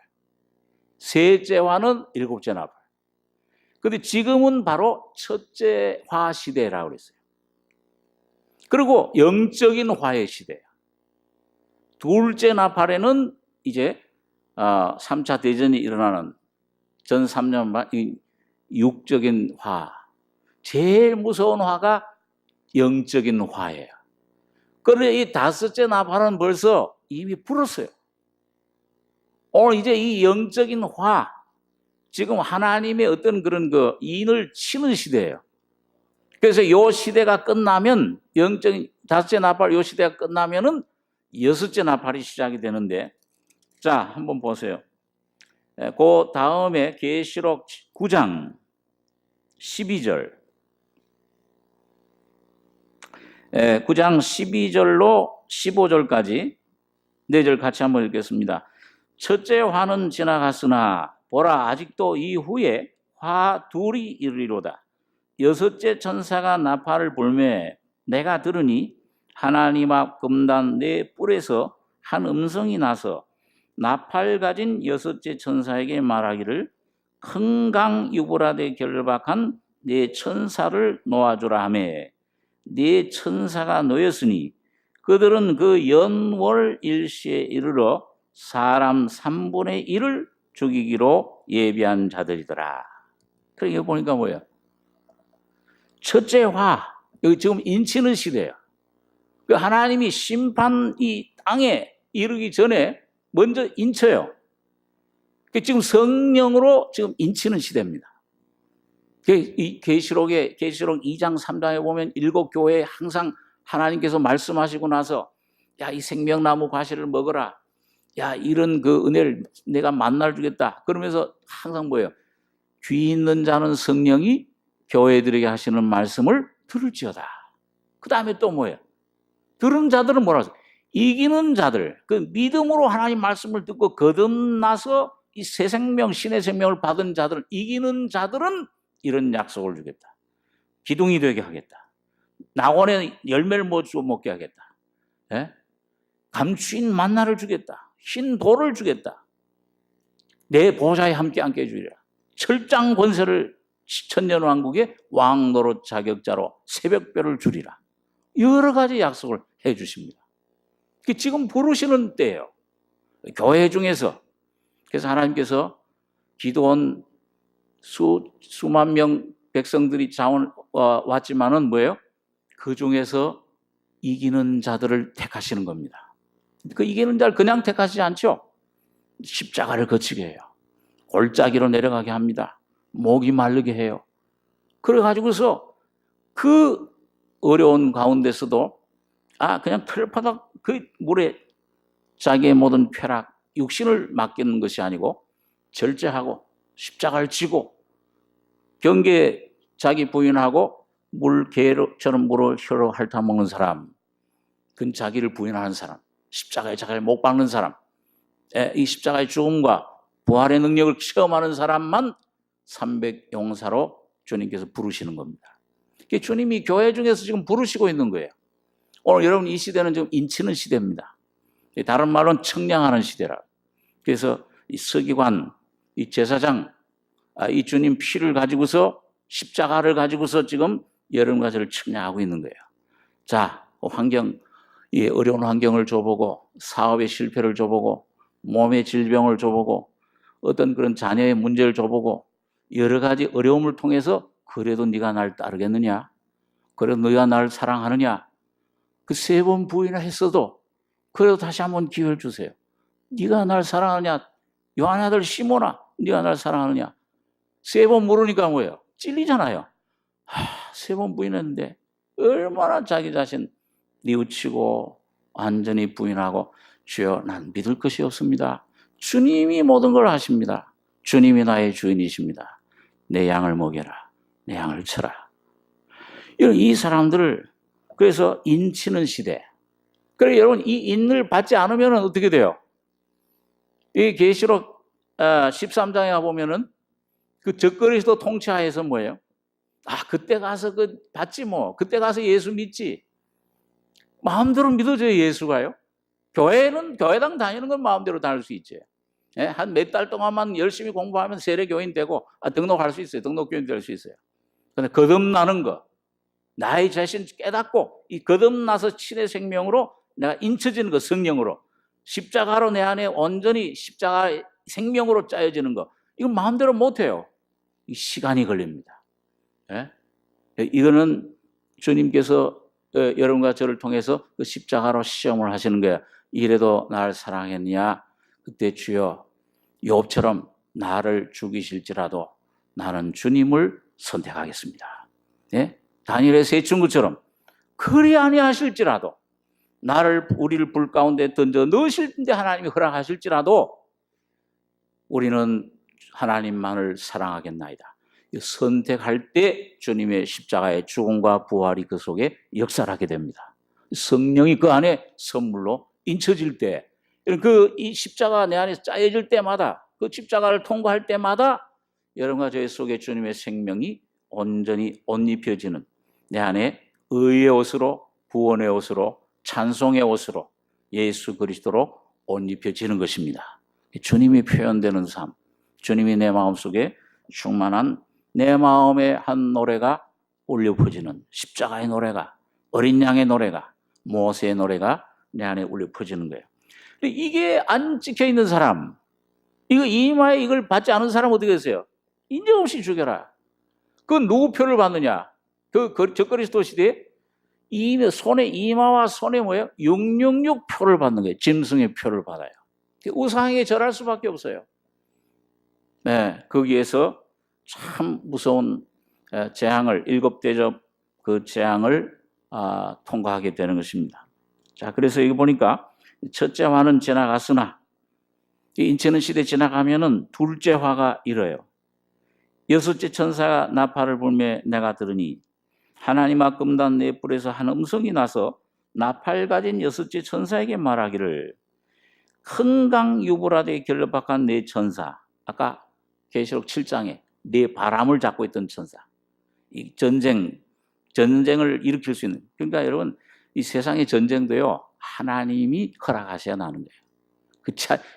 Speaker 1: 셋째 화는 7째 나팔. 근데 지금은 바로 첫째 화 시대라고 그랬어요. 그리고 영적인 화의 시대예요. 둘째 나팔에는 이제 3차 대전이 일어나는 전 3년 반 육적인 화. 제일 무서운 화가 영적인 화예요. 그런데 이 5째 나팔은 벌써 이미 불었어요. 오늘 이제 이 영적인 화, 지금 하나님의 어떤 그런 인을 치는 시대예요. 그래서 이 시대가 끝나면, 영적인 5째 나팔 이 시대가 끝나면은 6째 나팔이 시작이 되는데, 자, 한번 보세요. 그 다음에 계시록 9장 12절. 9장 12절로 15절까지 4절 같이 한번 읽겠습니다. 첫째 화는 지나갔으나 보라, 아직도 이후에 화 둘이 이르리로다. 6째 천사가 나팔을 불매 내가 들으니 하나님 앞 금단 네 뿔에서 한 음성이 나서 나팔 가진 6째 천사에게 말하기를, 큰 강 유브라데 결박한 네 천사를 놓아주라 하매, 네 천사가 놓였으니 그들은 그 연월 일시에 이르러 사람 3분의 1을 죽이기로 예비한 자들이더라. 그러니까 여기 보니까 뭐예요? 첫째 화, 여기 지금 인치는 시대예요. 하나님이 심판 이 땅에 이르기 전에 먼저 인쳐요. 지금 성령으로 지금 인치는 시대입니다. 이 계시록 2장 3장에 보면 7교회에 항상 하나님께서 말씀하시고 나서, 야, 이 생명나무 과실을 먹어라. 야, 이런 그 은혜를 내가 만날 주겠다. 그러면서 항상 뭐예요? 귀 있는 자는 성령이 교회들에게 하시는 말씀을 들을지어다. 그 다음에 또 뭐예요? 들은 자들은 뭐라고 해요? 이기는 자들, 그 믿음으로 하나님 말씀을 듣고 거듭나서 이 새 생명, 신의 생명을 받은 자들은, 이기는 자들은 이런 약속을 주겠다. 기둥이 되게 하겠다. 낙원에 열매를 못 주고 먹게 하겠다. 예? 감추인 만나를 주겠다. 흰 돌을 주겠다. 내 보좌에 함께 앉게 해주리라. 철장 권세를 천년왕국의 왕노릇 자격자로 새벽별을 주리라. 여러 가지 약속을 해 주십니다. 지금 부르시는 때예요. 교회 중에서. 그래서 하나님께서 기도원 수만 명 백성들이 자원 왔지만은 뭐예요? 그 중에서 이기는 자들을 택하시는 겁니다. 그 이기는 자를 그냥 택하시지 않죠. 십자가를 거치게 해요. 골짜기로 내려가게 합니다. 목이 마르게 해요. 그래가지고서 그 어려운 가운데서도 그냥 털바닥 그 물에 자기의 모든 쾌락, 육신을 맡기는 것이 아니고 절제하고 십자가를 지고 경계 자기 부인하고 개처럼 물을 혀로 핥아먹는 사람, 그건 자기를 부인하는 사람, 십자가에 자기를 못 박는 사람, 이 십자가의 죽음과 부활의 능력을 체험하는 사람만 300용사로 주님께서 부르시는 겁니다. 주님이 교회 중에서 지금 부르시고 있는 거예요. 오늘 여러분 이 시대는 지금 인치는 시대입니다. 다른 말로는 청량하는 시대라. 그래서 이 서기관, 이 제사장, 이 주님 피를 가지고서 십자가를 가지고서 지금 여러분과 저를 청량하고 있는 거예요. 자, 이 어려운 환경을 줘보고 사업의 실패를 줘보고 몸의 질병을 줘보고 어떤 그런 자녀의 문제를 줘보고 여러 가지 어려움을 통해서 그래도 네가 날 따르겠느냐? 그래도 네가 날 사랑하느냐? 그 3번 부인했어도 그래도 다시 한번 기회를 주세요. 네가 날 사랑하느냐? 요한의 아들 시몬아, 네가 날 사랑하느냐? 3번 물으니까 뭐예요? 찔리잖아요. 3번 부인했는데 얼마나 자기 자신 뉘우치고 완전히 부인하고 주여 난 믿을 것이 없습니다. 주님이 모든 걸 하십니다. 주님이 나의 주인이십니다. 내 양을 먹여라. 내 양을 쳐라. 이 사람들을 그래서 인치는 시대. 그래 여러분 이 인을 받지 않으면 어떻게 돼요? 이 계시록 13장에 보면은 그 적그리스도 통치하에서 뭐예요? 그때 가서 받지 뭐. 그때 가서 예수 믿지. 마음대로 믿어져요 예수가요. 교회는 교회당 다니는 건 마음대로 다닐 수 있지. 한 몇 달 동안만 열심히 공부하면 세례교인 되고 등록할 수 있어요. 등록교인 될 수 있어요. 그런데 거듭나는 거, 나의 자신 깨닫고 이 거듭나서 신의 생명으로 내가 인쳐지는 거, 성령으로 십자가로 내 안에 온전히 십자가의 생명으로 짜여지는 거, 이건 마음대로 못해요. 시간이 걸립니다. 이거는 주님께서 여러분과 저를 통해서 그 십자가로 시험을 하시는 거예요. 이래도 나를 사랑했느냐? 그때 주여 욥처럼 나를 죽이실지라도 나는 주님을 선택하겠습니다. 다니엘의 세 친구처럼 그리 아니하실지라도 우리를 불 가운데 던져 넣으실 때 하나님이 허락하실지라도 우리는 하나님만을 사랑하겠나이다. 선택할 때 주님의 십자가의 죽음과 부활이 그 속에 역사를 하게 됩니다. 성령이 그 안에 선물로 인쳐질 때, 이 십자가 내 안에 짜여질 때마다, 그 십자가를 통과할 때마다 여러분과 저의 속에 주님의 생명이 온전히 옷 입혀지는, 내 안에 의의 옷으로, 구원의 옷으로, 찬송의 옷으로, 예수 그리스도로 옷 입혀지는 것입니다. 주님이 표현되는 삶, 주님이 내 마음속에 충만한 내 마음의 한 노래가 울려 퍼지는, 십자가의 노래가, 어린 양의 노래가, 모세의 노래가 내 안에 울려 퍼지는 거예요. 근데 이게 안 찍혀 있는 사람, 이마에 이걸 받지 않은 사람 어떻게 되세요? 인정 없이 죽여라. 그건 누구 표를 받느냐? 적그리스도 시대에 이마와 손에 뭐예요? 666 표를 받는 거예요. 짐승의 표를 받아요. 우상에게 절할 수밖에 없어요. 거기에서 참 무서운 재앙을, 7대접 그 재앙을 통과하게 되는 것입니다. 자, 그래서 여기 보니까 첫째 화는 지나갔으나 인치는 시대 지나가면은 둘째 화가 이뤄요. 여섯째 천사가 나팔을 불매 내가 들으니 하나님 앞 금단 네 뿔에서 한 음성이 나서 나팔 가진 여섯째 천사에게 말하기를 큰 강 유브라데에 결박한 네 천사, 아까 계시록 7장에 네 바람을 잡고 있던 천사, 이 전쟁을 일으킬 수 있는, 그러니까 여러분 이 세상의 전쟁도요 하나님이 허락하셔야 나는 거예요.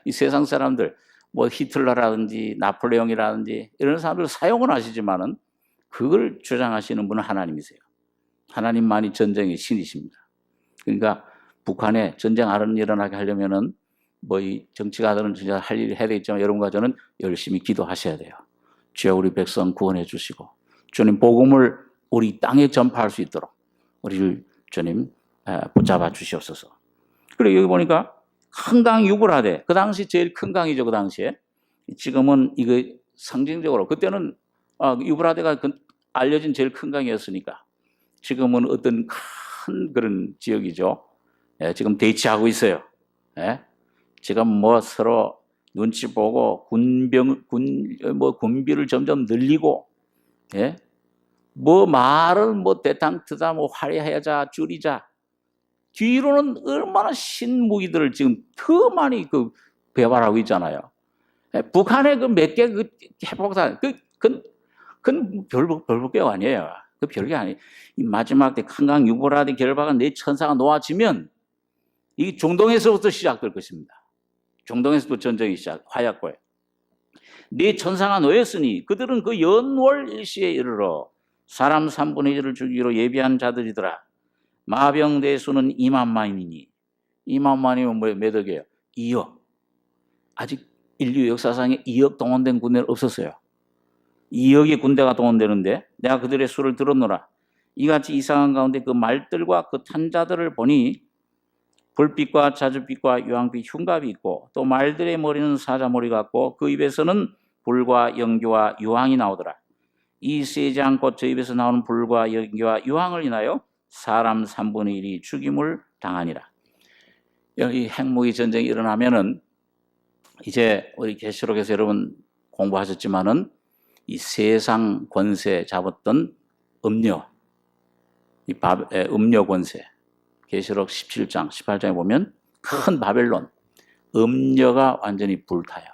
Speaker 1: 이 세상 사람들 뭐 히틀러라든지 나폴레옹이라든지 이런 사람들 사용은 하시지만은 그걸 주장하시는 분은 하나님이세요. 하나님만이 전쟁의 신이십니다. 그러니까 북한에 전쟁 안 일어나게 하려면은 뭐 이 정치가들은 진짜 할 일이 해야 되겠지만 여러분과 저는 열심히 기도하셔야 돼요. 주여 우리 백성 구원해 주시고 주님 복음을 우리 땅에 전파할 수 있도록 우리를 주님 붙잡아 주시옵소서. 그리고 여기 보니까 큰 강 유브라데, 그 당시 제일 큰 강이죠. 그 당시에. 지금은 이거 상징적으로 그때는 유브라데가 알려진 제일 큰 강이었으니까 지금은 어떤 큰 그런 지역이죠. 예, 지금 대치하고 있어요. 예? 지금 뭐 서로 눈치 보고 군비를 점점 늘리고, 예? 뭐 말은 뭐 대탕트다, 뭐 화려하자, 줄이자. 뒤로는 얼마나 신무기들을 지금 더 많이 배발하고 있잖아요. 예? 북한의 그 몇 개 해폭탄, 그건 별볼게 아니에요. 그 별게 아니에요. 이 마지막 때 큰강 유브라데 결박한 내 천사가 놓아지면 이 중동에서부터 시작될 것입니다. 중동에서도 전쟁이 화약고에. 네 천사가 놓였으니 그들은 그 연월 일시에 이르러 사람 3분의 1을 죽이기로 예비한 자들이더라. 마병대 수는 2만만이니 2만만이면 몇 억이에요? 2억. 아직 인류 역사상에 2억 동원된 군대는 없었어요. 2억의 군대가 동원되는데 내가 그들의 수를 들었노라. 이같이 이상한 가운데 그 말들과 그 탄자들을 보니 불빛과 자줏빛과 유황빛 흉갑이 있고 또 말들의 머리는 사자머리 같고 그 입에서는 불과 연기와 유황이 나오더라. 이 세지 않고 저 입에서 나오는 불과 연기와 유황을 인하여 사람 3분의 1이 죽임을 당하니라. 이 핵무기 전쟁이 일어나면은 이제 우리 계시록에서 여러분 공부하셨지만은 이 세상 권세 잡았던 음녀, 음녀 권세. 계시록 17장, 18장에 보면 큰 바벨론, 음녀가 완전히 불타요.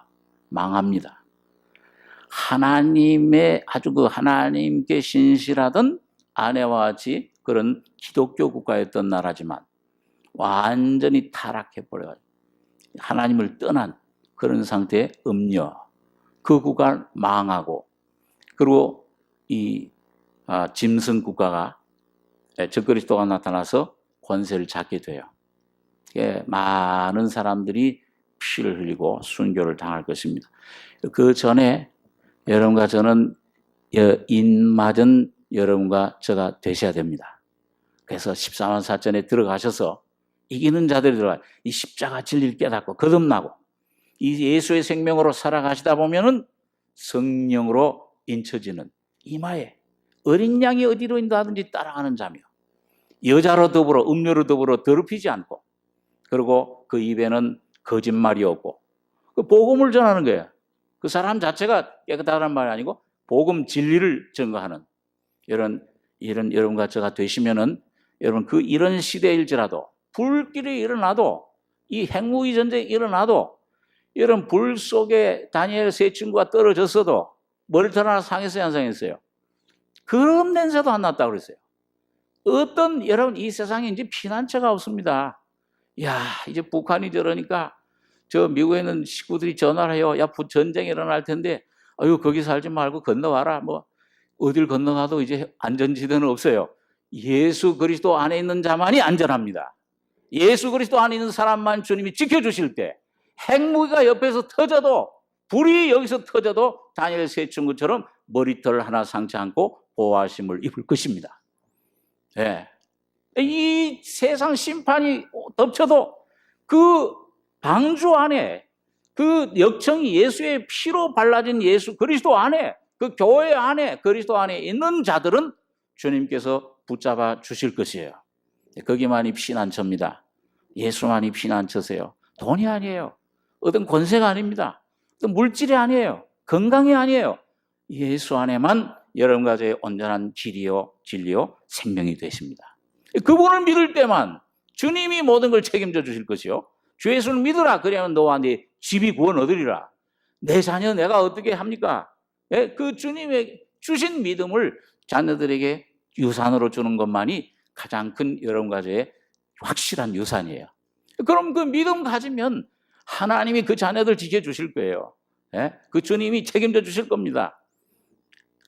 Speaker 1: 망합니다. 하나님의 아주 하나님께 신실하던 아내와 같이 그런 기독교 국가였던 나라지만 완전히 타락해버려요. 하나님을 떠난 그런 상태의 음녀, 그 국가 망하고 그리고 이 짐승 국가가 적그리스도가 나타나서 권세를 잡게 돼요. 많은 사람들이 피를 흘리고 순교를 당할 것입니다. 그 전에 여러분과 저는 인맞은 여러분과 저가 되셔야 됩니다. 그래서 14만 4천에 들어가셔서 이기는 자들이 들어가요. 이 십자가 진리를 깨닫고 거듭나고 이 예수의 생명으로 살아가시다 보면은 성령으로 인쳐지는 이마에 어린 양이 어디로 인도하든지 따라가는 자며 여자로 더불어 음료로 더불어 더럽히지 않고 그리고 그 입에는 거짓말이 없고 그 복음을 전하는 거예요. 그 사람 자체가 깨끗하다는 말이 아니고 복음 진리를 증거하는 이런 여러분과 저가 되시면은 여러분 이런 시대일지라도 불길이 일어나도 이 핵무기 전쟁이 일어나도 여러분 불 속에 다니엘 세 친구가 떨어졌어도 머리털 하나 상했어요, 안 상했어요? 그런 냄새도 안 났다고 그랬어요. 어떤 여러분 이 세상에 이제 피난처가 없습니다. 야, 이제 북한이 저러니까 저 미국에 있는 식구들이 전화를 해요. 야, 전쟁이 일어날 텐데 아유 거기 살지 말고 건너와라. 뭐 어딜 건너가도 이제 안전지대는 없어요. 예수 그리스도 안에 있는 자만이 안전합니다. 예수 그리스도 안에 있는 사람만 주님이 지켜주실 때 핵무기가 옆에서 터져도 불이 여기서 터져도 다니엘 세 친구처럼 머리털 하나 상치 않고 보호하심을 입을 것입니다. 네. 이 세상 심판이 덮쳐도 그 방주 안에 그 역청이 예수의 피로 발라진 예수 그리스도 안에 그 교회 안에 그리스도 안에 있는 자들은 주님께서 붙잡아 주실 것이에요. 거기만이 피난처입니다. 예수만이 피난처세요. 돈이 아니에요. 어떤 권세가 아닙니다. 어떤 물질이 아니에요. 건강이 아니에요. 예수 안에만 여러분과 저의 온전한 길이요 진리요 생명이 되십니다. 그분을 믿을 때만 주님이 모든 걸 책임져 주실 것이요. 주 예수를 믿으라. 그러면 너와 네 집이 구원 얻으리라. 내 자녀 내가 어떻게 합니까? 그 주님의 주신 믿음을 자녀들에게 유산으로 주는 것만이 가장 큰 여러분과 저의 확실한 유산이에요. 그럼 그 믿음 가지면 하나님이 그 자녀들 지켜주실 거예요. 그 주님이 책임져 주실 겁니다.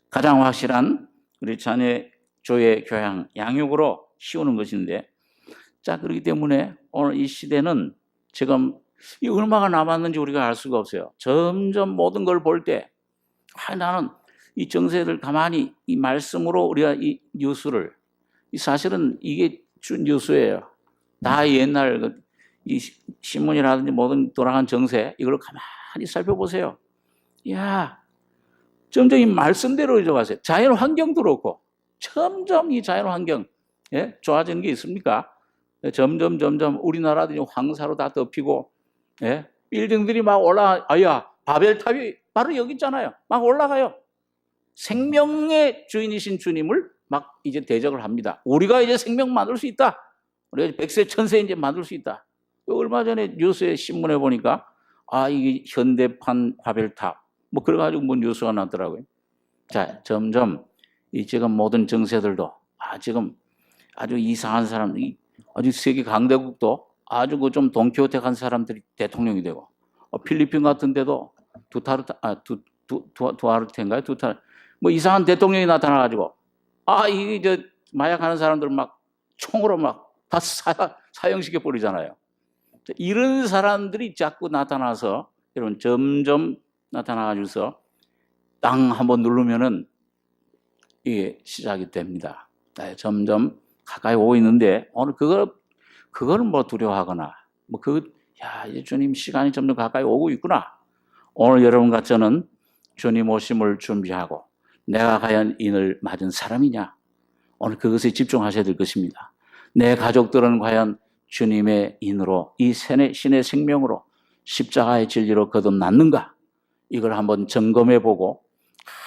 Speaker 1: 가장 확실한 우리 자녀의 조의 교양, 양육으로 키우는 것인데, 자, 그렇기 때문에 오늘 이 시대는 지금 이 얼마가 남았는지 우리가 알 수가 없어요. 점점 모든 걸 볼 때, 나는 이 정세를 가만히 이 말씀으로 우리가 이 뉴스를, 사실은 이게 준 뉴스예요. 다 옛날 이 신문이라든지 모든 돌아간 정세, 이걸 가만히 살펴보세요. 야, 점점 이 말씀대로 이어가세요. 자연 환경도 그렇고, 점점 이 자연 환경, 예? 좋아지는 게 있습니까? 점점 우리나라도 황사로 다 덮이고, 예? 빌딩들이 막 아야, 바벨탑이 바로 여기 있잖아요. 막 올라가요. 생명의 주인이신 주님을 막 이제 대적을 합니다. 우리가 이제 생명 만들 수 있다. 우리가 백세 천세 이제 만들 수 있다. 얼마 전에 뉴스에 신문에 보니까 이게 현대판 바벨탑 뭐 그래가지고 뭐 뉴스가 났더라고요. 자, 점점 이 지금 모든 정세들도 지금 아주 이상한 사람, 아주 세계 강대국도 아주 그 좀 돈키호테한 사람들이 대통령이 되고, 필리핀 같은 데도 두아르테인가요? 뭐 이상한 대통령이 나타나가지고, 이게 저 마약하는 사람들 막 총으로 막 다 사형시켜 버리잖아요. 이런 사람들이 자꾸 나타나서, 여러분, 점점 나타나가지고서 땅 한번 누르면은 이게 시작이 됩니다. 점점 가까이 오고 있는데, 오늘 그거는 뭐 두려워하거나, 이제 주님 시간이 점점 가까이 오고 있구나. 오늘 여러분과 저는 주님 오심을 준비하고, 내가 과연 인을 맞은 사람이냐? 오늘 그것에 집중하셔야 될 것입니다. 내 가족들은 과연 주님의 인으로, 이 신의 생명으로, 십자가의 진리로 거듭났는가? 이걸 한번 점검해 보고,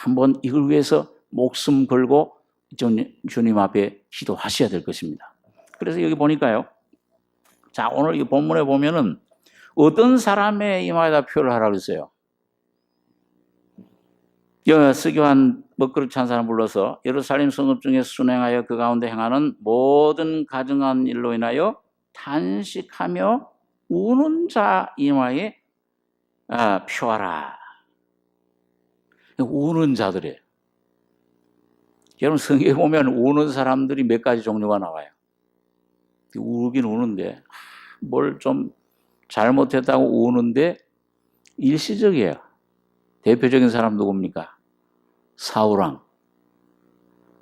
Speaker 1: 한번 이걸 위해서 목숨 걸고 주님 앞에 기도하셔야 될 것입니다. 그래서 여기 보니까요. 자, 오늘 이 본문에 보면은 어떤 사람의 임하에다 표를 하라고 했어요. 서기관 먹그릇 찬 사람 불러서 예루살렘 성읍 중에 순행하여 그 가운데 행하는 모든 가증한 일로 인하여 탄식하며 우는 자 임하에 표하라. 우는 자들이에요. 여러분, 성경에 보면 우는 사람들이 몇 가지 종류가 나와요. 우긴 우는데 뭘 좀 잘못했다고 우는데 일시적이에요. 대표적인 사람 누굽니까? 사울왕.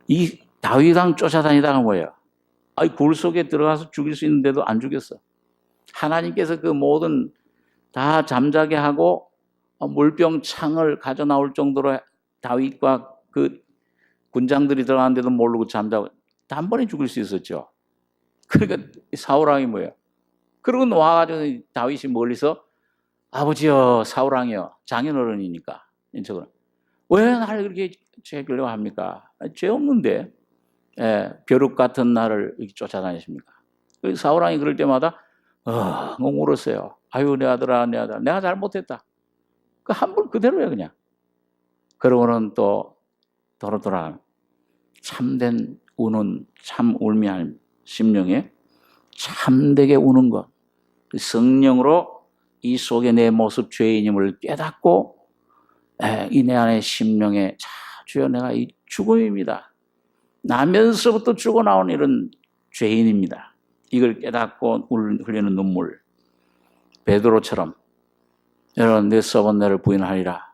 Speaker 1: 이 다윗왕 쫓아다니다가 뭐예요? 굴 속에 들어가서 죽일 수 있는데도 안 죽였어. 하나님께서 그 모든 다 잠자게 하고 물병 창을 가져 나올 정도로 다윗과 그 군장들이 들어가는데도 모르고 잠자고 단번에 죽일 수 있었죠. 그러니까 사울왕이 뭐예요? 그러고 나와가지고 다윗이 멀리서 아버지여, 사울왕이여, 장인어른이니까 인척은 왜 나를 그렇게 죽이려고 합니까? 죄 없는데 벼룩 같은 나를 이렇게 쫓아다니십니까? 사울왕이 그럴 때마다 울었어요. 아유, 내 아들아, 내가 잘못했다. 그 한 번 그대로야 그냥. 그러고는 또 돌아 참된 우는, 참 울미한 심령에 참되게 우는 것, 성령으로 이 속에 내 모습 죄인임을 깨닫고 이 내 안의 심령에 주여, 내가 이 죽음입니다. 나면서부터 죽어나온 이런 죄인입니다. 이걸 깨닫고 흘리는 눈물. 베드로처럼 여러분, 내 썩은 내를 부인하리라.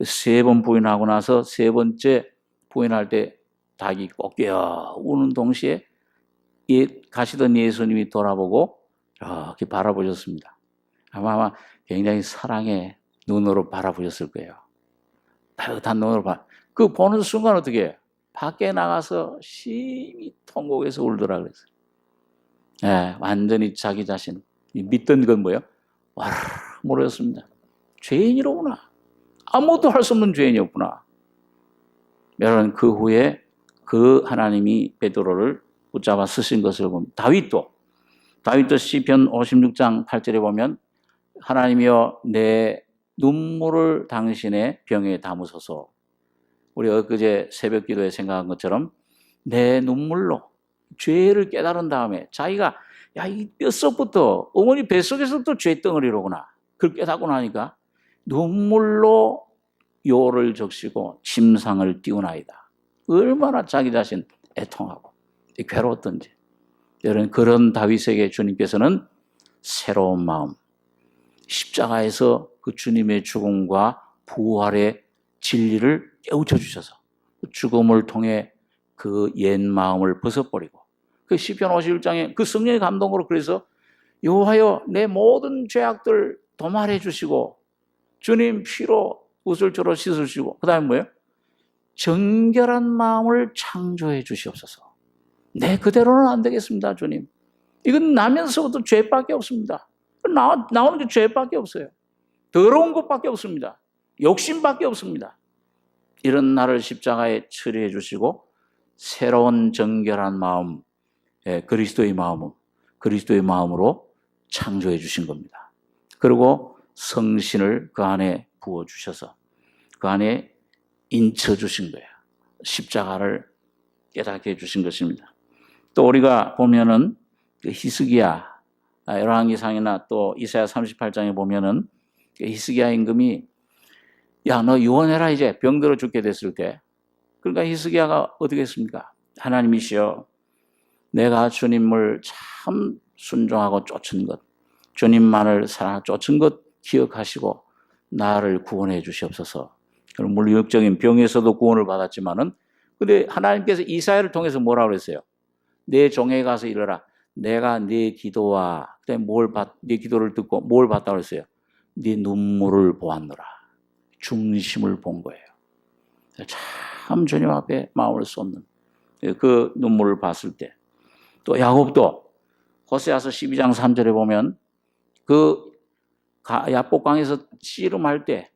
Speaker 1: 3번 부인하고 나서 3번째 부인할 때 닭이 꺾여 우는 동시에 가시던 예수님이 돌아보고 이렇게 바라보셨습니다. 아마 굉장히 사랑의 눈으로 바라보셨을 거예요. 따뜻한 눈으로 그 보는 순간 어떻게 해요? 밖에 나가서 심히 통곡해서 울더라 그랬어요. 완전히 자기 자신 믿던 건 뭐예요? 와르르 모르겠습니다. 죄인이로구나. 아무것도 할 수 없는 죄인이었구나. 여러분, 그 후에 그 하나님이 베드로를 붙잡아 쓰신 것을 보면 다윗도 시편 56장 8절에 보면 하나님이여, 내 눈물을 당신의 병에 담으소서. 우리 엊그제 새벽 기도에 생각한 것처럼 내 눈물로 죄를 깨달은 다음에 자기가 이 뼛속부터 어머니 뱃속에서부터 죄덩어리로구나. 그걸 깨닫고 나니까 눈물로 요를 적시고 침상을 띄우나이다. 얼마나 자기 자신 애통하고 괴로웠던지, 여러분, 그런 다윗에게 주님께서는 새로운 마음, 십자가에서 그 주님의 죽음과 부활의 진리를 깨우쳐 주셔서 죽음을 통해 그 옛 마음을 벗어버리고, 그 시편 51장에 그 성령의 감동으로 그래서 여호와여 내 모든 죄악들 도말해 주시고 주님 피로 우슬초로 씻으시고, 그 다음에 뭐예요? 정결한 마음을 창조해 주시옵소서. 내 그대로는 안 되겠습니다, 주님. 이건 나면서부터 죄밖에 없습니다. 나오는 게 죄밖에 없어요. 더러운 것밖에 없습니다. 욕심밖에 없습니다. 이런 나를 십자가에 처리해 주시고 새로운 정결한 마음, 그리스도의 마음으로 창조해 주신 겁니다. 그리고 성신을 그 안에 부어주셔서 그 안에 인쳐주신 거예요. 십자가를 깨닫게 해주신 것입니다. 또 우리가 보면은 그 히스기야 열왕기상이나 또 이사야 38장에 보면은 히스기야 임금이 야, 너 유언해라 이제 병들어 죽게 됐을 때. 그러니까 히스기야가 어떻게 했습니까? 하나님이시여, 내가 주님을 참 순종하고 쫓은 것, 주님만을 사랑하고 쫓은 것 기억하시고 나를 구원해 주시옵소서. 그럼 물리적인 병에서도 구원을 받았지만은, 근데 하나님께서 이사야를 통해서 뭐라고 그랬어요? 내 종에 가서 이르라. 내가 네 기도와 네 기도를 듣고 뭘 봤다고 그랬어요? 네 눈물을 보았노라. 중심을 본 거예요. 참 주님 앞에 마음을 쏟는 그 눈물을 봤을 때. 또 야곱도 호세아서 12장 3절에 보면 그 야복강에서 씨름할 때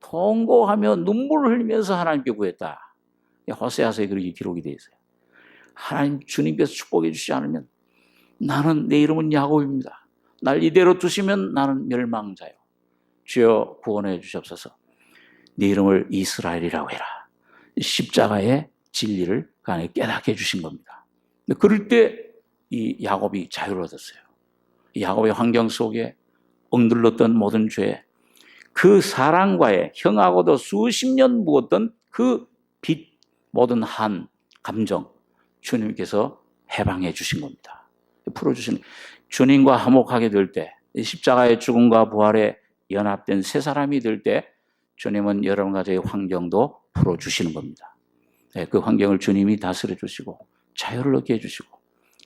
Speaker 1: 통곡하며 눈물을 흘리면서 하나님께 구했다. 호세아서에 그렇게 기록이 되어 있어요. 하나님 주님께서 축복해 주시지 않으면 나는, 내 이름은 야곱입니다. 날 이대로 두시면 나는 멸망자요. 주여 구원해 주시옵소서. 네 이름을 이스라엘이라고 해라. 십자가의 진리를 그 안에 깨닫게 해주신 겁니다. 그럴 때 이 야곱이 자유를 얻었어요. 야곱의 환경 속에 억눌렀던 모든 죄, 그 사랑과의 형하고도 수십 년 묵었던 그 빛, 모든 한 감정, 주님께서 해방해 주신 겁니다. 풀어주신, 주님과 화목하게 될 때, 십자가의 죽음과 부활에 연합된 새 사람이 될 때 주님은 여러 가지의 환경도 풀어주시는 겁니다. 그 환경을 주님이 다스려 주시고 자유를 얻게 해주시고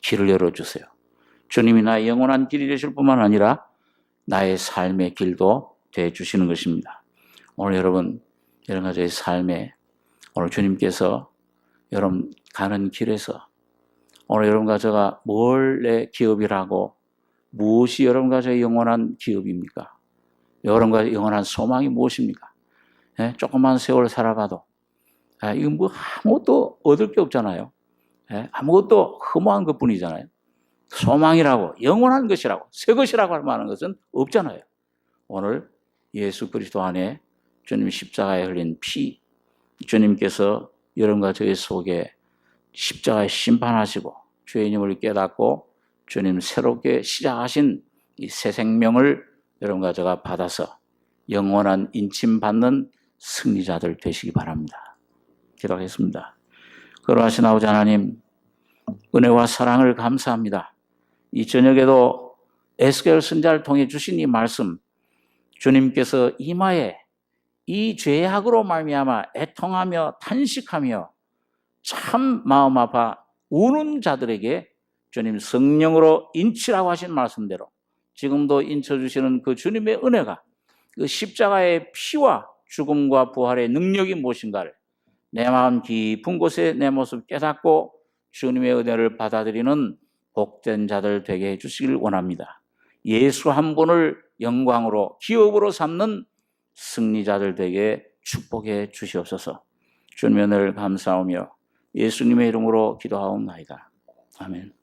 Speaker 1: 길을 열어주세요. 주님이 나의 영원한 길이 되실 뿐만 아니라 나의 삶의 길도 되어주시는 것입니다. 오늘 여러분 여러 가지의 삶에 오늘 주님께서 여러분 가는 길에서 오늘 여러분과 제가 뭘 내 기업이라고, 무엇이 여러분과 저의 영원한 기업입니까? 여러분과 영원한 소망이 무엇입니까? 조금만 세월 살아봐도 이건 뭐 아무것도 얻을 게 없잖아요. 아무것도 허무한 것뿐이잖아요. 소망이라고, 영원한 것이라고, 새 것이라고 할 만한 것은 없잖아요. 오늘 예수 그리스도 안에 주님 십자가에 흘린 피, 주님께서 여러분과 저희 속에 십자가에 심판하시고 죄인임을 깨닫고 주님 새롭게 시작하신 이 새 생명을 여러분과 제가 받아서 영원한 인침받는 승리자들 되시기 바랍니다. 기도하겠습니다. 거룩하신 아버지 하나님, 은혜와 사랑을 감사합니다. 이 저녁에도 에스겔 선지자를 통해 주신 이 말씀, 주님께서 이마에 이 죄악으로 말미암아 애통하며 탄식하며 참 마음 아파 우는 자들에게 주님 성령으로 인치라고 하신 말씀대로 지금도 인쳐주시는 그 주님의 은혜가 그 십자가의 피와 죽음과 부활의 능력이 무엇인가를 내 마음 깊은 곳에 내 모습 깨닫고 주님의 은혜를 받아들이는 복된 자들 되게 해주시길 원합니다. 예수 한 분을 영광으로 기업으로 삼는 승리자들 되게 축복해 주시옵소서. 주님의 은혜를 감사하며 예수님의 이름으로 기도하옵나이다. 아멘.